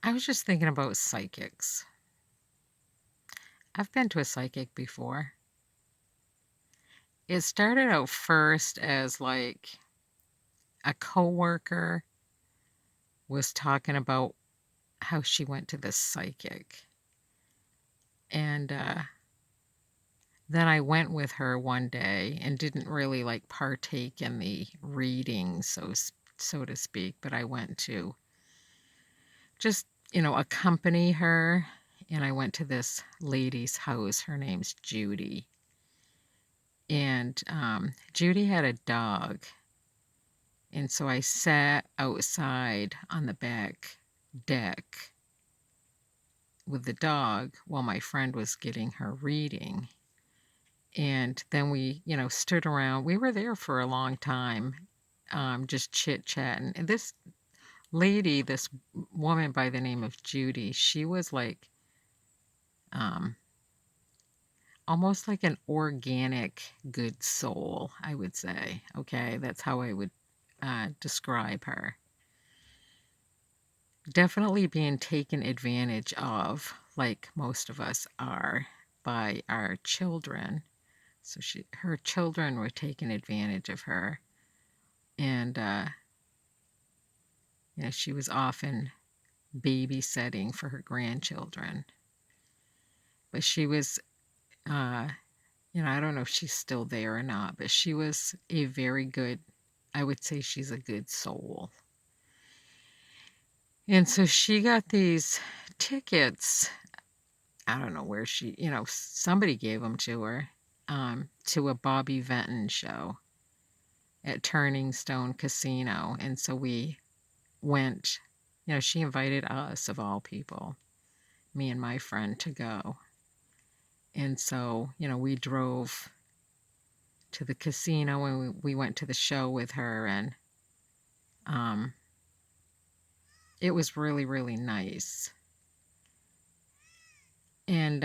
I was just thinking about psychics. I've been to a psychic before. It started out first as like a coworker was talking about how she went to this psychic. And then I went with her one day and didn't really like partake in the reading, so to speak, but I went to just, accompany her. And I went to this lady's house. Her name's Judy. And Judy had a dog. And so I sat outside on the back deck with the dog while my friend was getting her reading. And then we, stood around. We were there for a long time, just chit chatting. And this lady, this woman by the name of Judy, she was like um, almost like an organic good soul, I would say. Okay, that's how I would describe her. Definitely being taken advantage of, like most of us are, by our children. So her children were taking advantage of her, and she was often babysitting for her grandchildren. But she was, uh, I don't know if she's still there or not, but she was a very good, I would say she's a good soul. And so she got these tickets. I don't know where somebody gave them to her, to a Bobby Vinton show at Turning Stone Casino. And so we went, she invited us, of all people, me and my friend, to go. And so, we drove to the casino and we went to the show with her, and um, it was really, really nice. And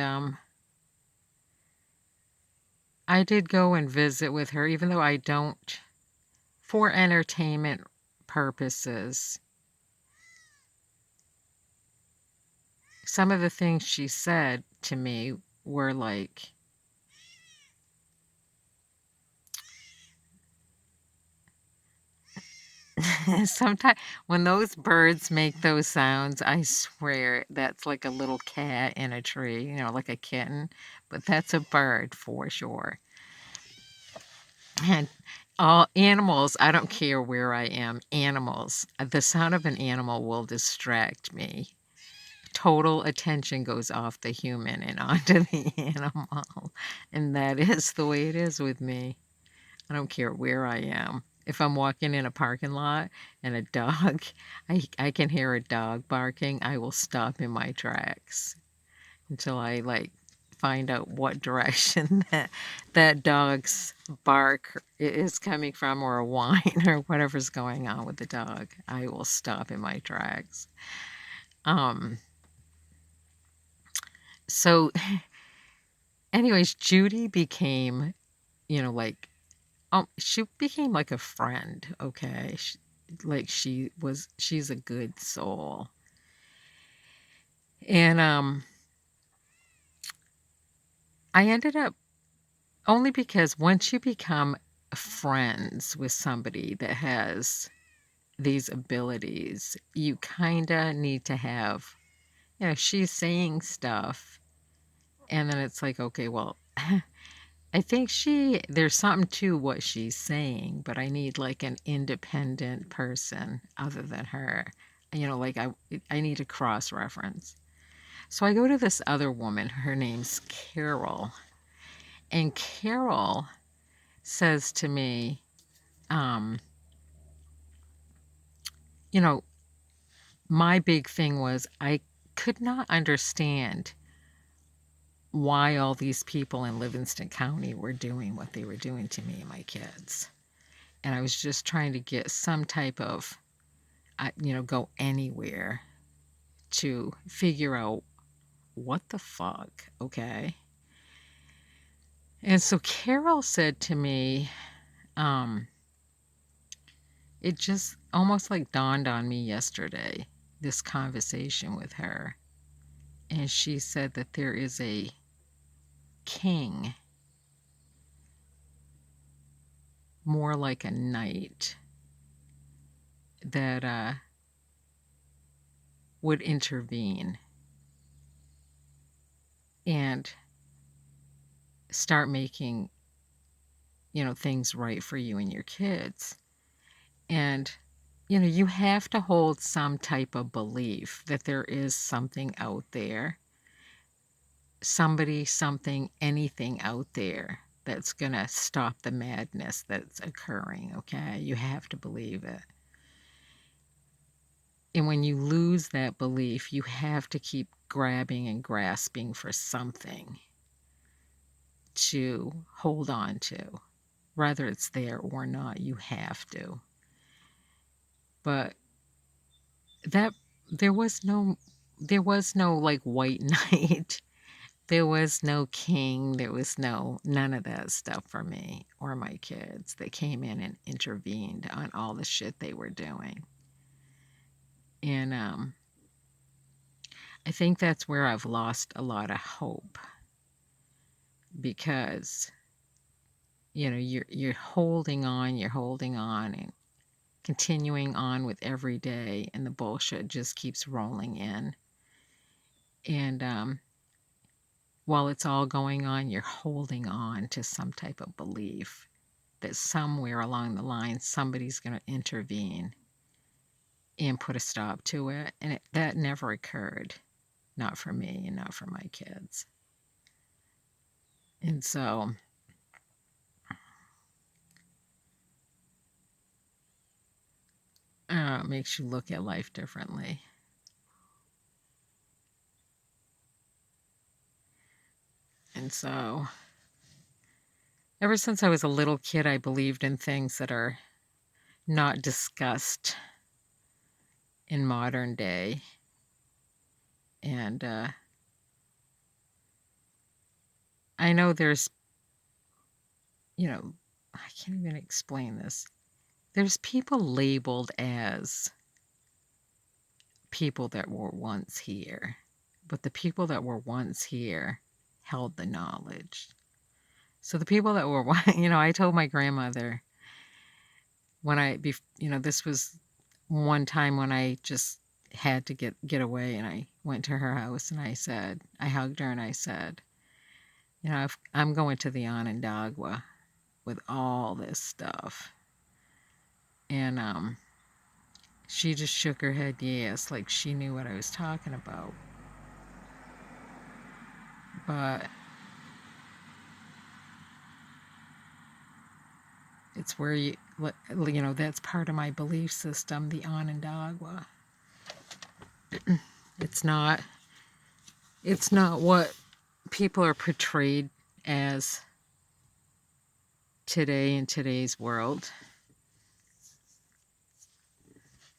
I did go and visit with her, even though I don't, for entertainment purposes. Some of the things she said to me were like, sometimes when those birds make those sounds, I swear that's like a little cat in a tree, like a kitten, but that's a bird for sure. And all animals, I don't care where I am, animals, the sound of an animal will distract me. Total attention goes off the human and onto the animal. And that is the way it is with me. I don't care where I am. If I'm walking in a parking lot and a dog, I can hear a dog barking, I will stop in my tracks until I like find out what direction that dog's bark is coming from, or a whine, or whatever's going on with the dog. I will stop in my tracks. Um, so anyways, Judy became, like, she became like a friend, okay? She's a good soul. And I ended up, only because once you become friends with somebody that has these abilities, you kind of need to have, she's saying stuff, and then it's like, okay, well, I think there's something to what she's saying, but I need like an independent person other than her. Like I need a cross reference. So I go to this other woman, her name's Carol. And Carol says to me, um, you know, my big thing was I could not understand why all these people in Livingston County were doing what they were doing to me and my kids. And I was just trying to get some type of, go anywhere to figure out what the fuck, okay? And so Carol said to me, it just almost like dawned on me yesterday this conversation with her, and she said that there is a king, more like a knight, that would intervene and start making, things right for you and your kids. And, you have to hold some type of belief that there is something out there, somebody, something, anything out there that's going to stop the madness that's occurring, okay? You have to believe it. And when you lose that belief, you have to keep grabbing and grasping for something to hold on to. Whether it's there or not, you have to. But that there was no like white knight. There was no king. There was none of that stuff for me or my kids that came in and intervened on all the shit they were doing. And I think that's where I've lost a lot of hope, because you're holding on and continuing on with every day, and the bullshit just keeps rolling in. And while it's all going on, you're holding on to some type of belief that somewhere along the line somebody's going to intervene and put a stop to it. And that never occurred. Not for me and not for my kids. And so it makes you look at life differently. And so ever since I was a little kid, I believed in things that are not discussed in modern day. And I know there's, I can't even explain this. There's people labeled as people that were once here, but the people that were once here held the knowledge. So the people that were, I told my grandmother this was one time when I just had to get away, and I went to her house, and I hugged her and I said, if I'm going to the Onondaga with all this stuff. And she just shook her head yes, like she knew what I was talking about. But it's where that's part of my belief system, the Onondaga. It's not what people are portrayed as today in today's world,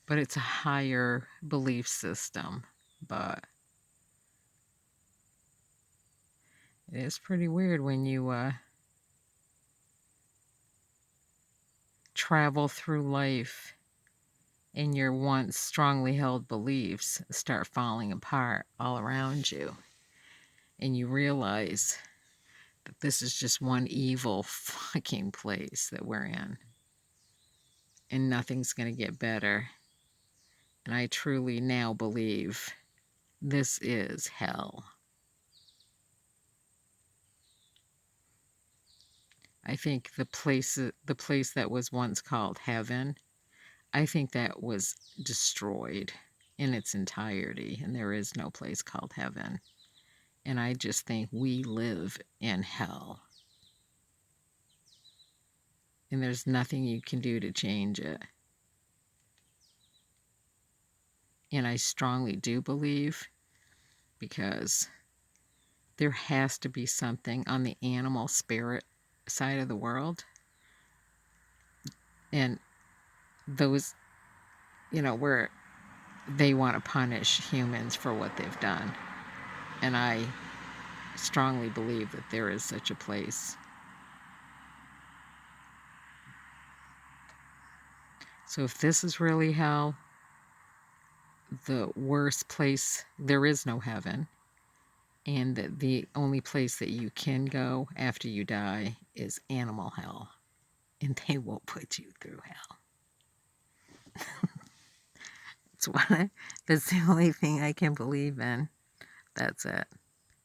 but it's a higher belief system. But it is pretty weird when you travel through life and your once strongly held beliefs start falling apart all around you, and you realize that this is just one evil fucking place that we're in, and nothing's going to get better. And I truly now believe this is hell. I think the place that was once called heaven, I think that was destroyed in its entirety, and there is no place called heaven. And I just think we live in hell. And there's nothing you can do to change it. And I strongly do believe, because there has to be something on the animal spirit side of the world. And those, where they want to punish humans for what they've done. And I strongly believe that there is such a place. So if this is really hell, the worst place, there is no heaven, and that the only place that you can go after you die is animal hell, and they will put you through hell. That's what that's the only thing I can believe in. That's it.